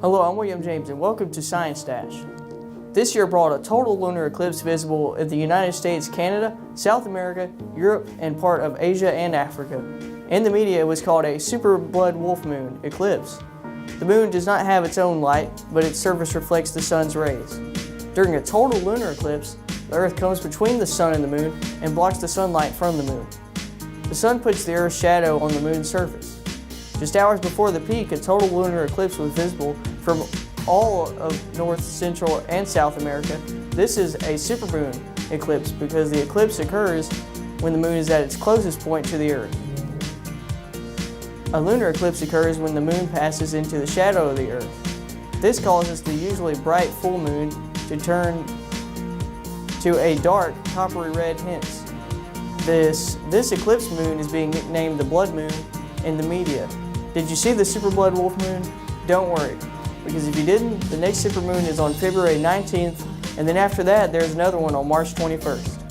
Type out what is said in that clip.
Hello, I'm William James and welcome to Science Dash. This year brought a total lunar eclipse visible in the United States, Canada, South America, Europe, and part of Asia and Africa. In the media, it was called a super blood wolf moon eclipse. The moon does not have its own light, but its surface reflects the sun's rays. During a total lunar eclipse, the Earth comes between the sun and the moon and blocks the sunlight from the moon. The sun puts the Earth's shadow on the moon's surface. Just hours before the peak, a total lunar eclipse was visible from all of North, Central, and South America. This is a supermoon eclipse because the eclipse occurs when the moon is at its closest point to the Earth. A lunar eclipse occurs when the moon passes into the shadow of the Earth. This causes the usually bright full moon to turn to a dark coppery red hint. This eclipse moon is being nicknamed the blood moon in the media. Did you see the super blood wolf moon? Don't worry, because if you didn't, the next supermoon is on February 19th, and then after that there's another one on March 21st.